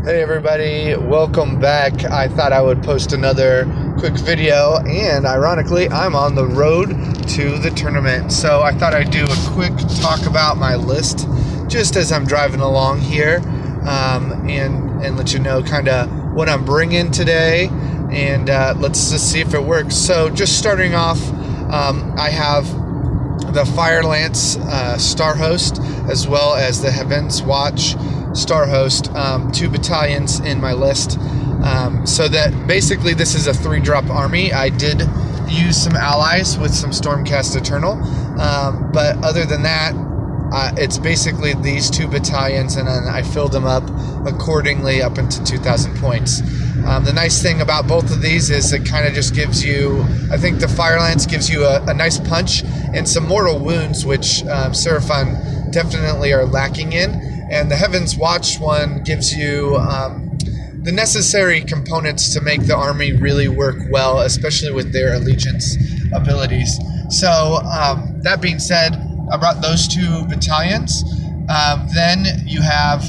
Hey everybody, welcome back. I thought I would post another quick video, and ironically I'm on the road to the tournament, so I thought I'd do a quick talk about my list just as I'm driving along here, and let you know kind of what I'm bringing today, and let's just see if it works. So just starting off, I have the Fire Lance Star Host as well as the Heavens Watch Star Host, 2 battalions in my list, so that basically this is a 3-drop army. I did use some allies with some Stormcast Eternal, but other than that, it's basically these 2 battalions, and then I filled them up accordingly up into 2,000 points. The nice thing about both of these is it kind of just gives you, I think the Fire Lance gives you a nice punch and some mortal wounds, which Seraph definitely are lacking in. And the Heavens Watch one gives you the necessary components to make the army really work well, especially with their allegiance abilities. So that being said, I brought those 2 battalions. Then you have,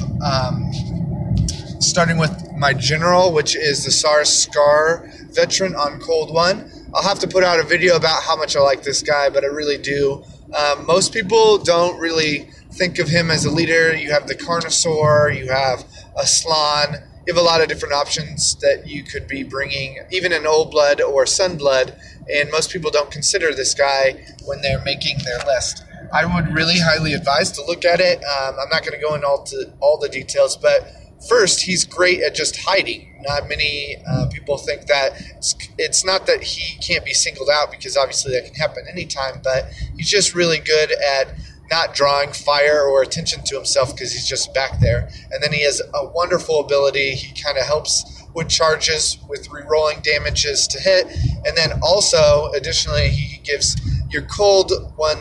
starting with my general, which is the SAR Scar veteran on Cold One. I'll have to put out a video about how much I like this guy, but I really do. Most people don't really think of him as a leader. You have the Carnosaur, you have a Slan, you have a lot of different options that you could be bringing, even an Old Blood or Sunblood, and most people don't consider this guy when they're making their list. I would really highly advise to look at it. I'm not going to go into all the details, but first, he's great at just hiding. Not many people think that. It's not that he can't be singled out, because obviously that can happen anytime, but he's just really good at not drawing fire or attention to himself because he's just back there. And then he has a wonderful ability. He kind of helps with charges, with re-rolling damages to hit. And then also, additionally, he gives your cold one,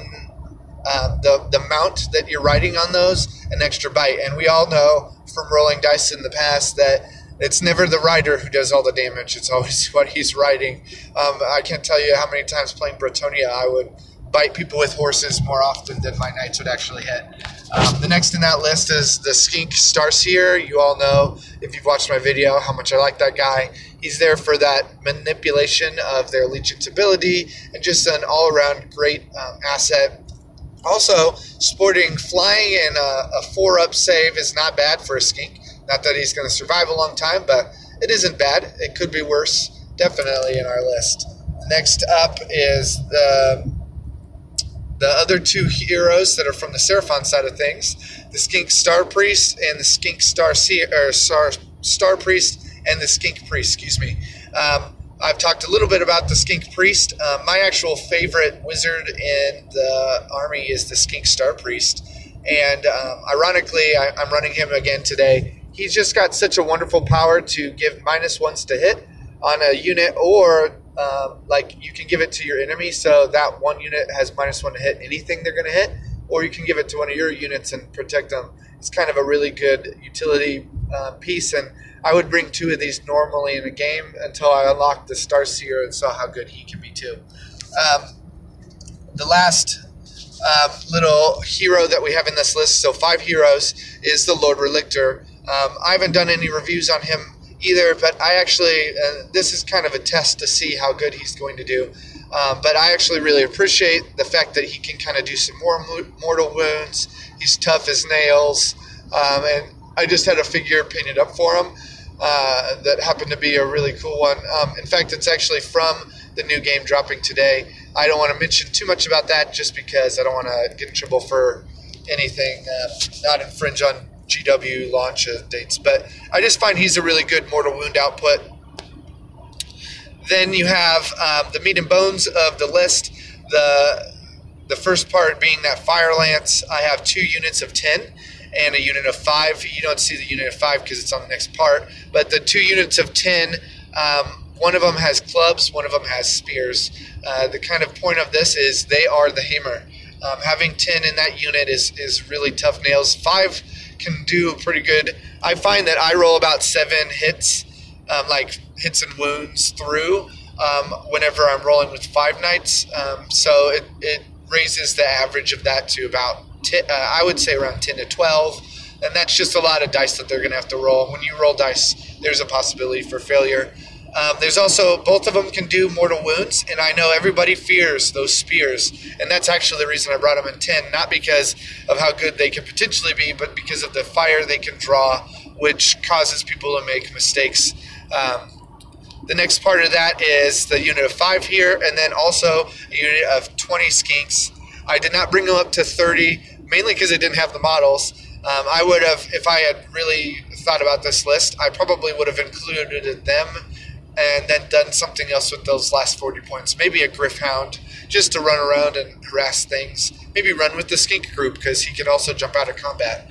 the mount that you're riding on those, an extra bite. And we all know from rolling dice in the past that it's never the rider who does all the damage. It's always what he's riding. I can't tell you how many times playing Bretonia I would bite people with horses more often than my knights would actually hit. The next in that list is the Skink Starseer. You all know, if you've watched my video, how much I like that guy. He's there for that manipulation of their allegiance ability and just an all-around great asset. Also, sporting flying and a 4-up save is not bad for a skink. Not that he's going to survive a long time, but it isn't bad. It could be worse, definitely in our list. Next up is the other 2 heroes that are from the Seraph side of things, the Skink Star Priest and the Skink Star Priest and the Skink Priest, excuse me. I've talked a little bit about the Skink Priest. My actual favorite wizard in the army is the Skink Star Priest. And ironically, I'm running him again today. He's just got such a wonderful power to give -1s to hit on a unit, or like you can give it to your enemy, so that one unit has -1 to hit anything they're going to hit, or you can give it to one of your units and protect them. It's kind of a really good utility piece, and I would bring 2 of these normally in a game until I unlocked the Starseer and saw how good he can be too. The last little hero that we have in this list, so 5 heroes, is the Lord Lichter. I haven't done any reviews on him either, but I actually, this is kind of a test to see how good he's going to do. But I actually really appreciate the fact that he can kind of do some more mortal wounds. He's tough as nails, and I just had a figure painted up for him that happened to be a really cool one. In fact, it's actually from the new game dropping today. I don't want to mention too much about that just because I don't want to get in trouble for anything, not infringe on GW launch dates, but I just find he's a really good mortal wound output. Then you have the meat and bones of the list. The first part being that Fire Lance. I have 2 units of 10 and a unit of 5. You don't see the unit of 5 because it's on the next part, but the 2 units of 10, one of them has clubs, one of them has spears. The kind of point of this is they are the hammer. Having 10 in that unit is really tough nails. 5 can do pretty good. I find that I roll about 7 hits, like hits and wounds through, whenever I'm rolling with 5 knights. So it raises the average of that to about I would say around 10 to 12. and that's just a lot of dice that they're going to have to roll. When you roll dice, there's a possibility for failure. There's also, both of them can do mortal wounds, and I know everybody fears those spears, and that's actually the reason I brought them in 10, not because of how good they could potentially be, but because of the fire they can draw, which causes people to make mistakes. The next part of that is the unit of 5 here, and then also a unit of 20 skinks. I did not bring them up to 30, mainly because I didn't have the models. I would have, if I had really thought about this list, I probably would have included them and then done something else with those last 40 points. Maybe a Grif Hound, just to run around and harass things. Maybe run with the skink group, because he can also jump out of combat.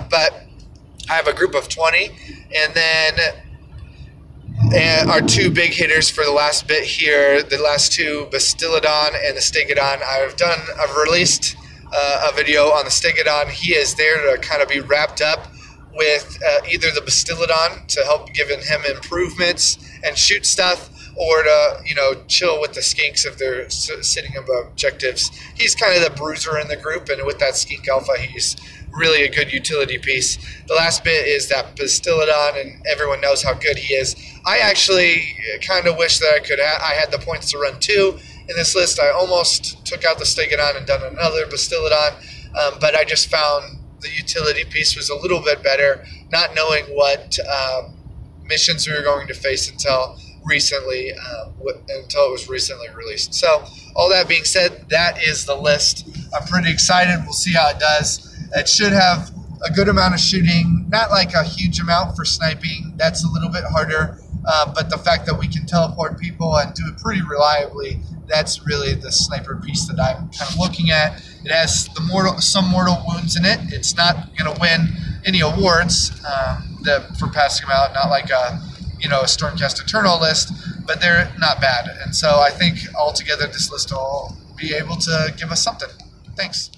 But I have a group of 20, and then our 2 big hitters for the last bit here, the last 2, Bastila Don and the Stegodon. I've released a video on the Stegodon. He is there to kind of be wrapped up with either the Bastila Don to help giving him improvements and shoot stuff, or to, you know, chill with the skinks if they're sitting above objectives. He's kind of the bruiser in the group, and with that skink alpha, he's really a good utility piece. The last bit is that Bastila Don, and everyone knows how good he is. I actually kind of wish that I had the points to run 2 in this list. I almost took out the Stegodon and done another Bastila Don, but I just found the utility piece was a little bit better, not knowing what missions we were going to face until recently, until it was recently released. So all that being said, that is the list. I'm pretty excited. We'll see how it does. It should have a good amount of shooting, not like a huge amount for sniping. That's a little bit harder, but the fact that we can teleport people and do it pretty reliably, that's really the sniper piece that I'm kind of looking at. It has some mortal wounds in it. It's not going to win any awards for passing them out, not like a Stormcast Eternal list, but they're not bad. And so I think altogether this list will be able to give us something. Thanks.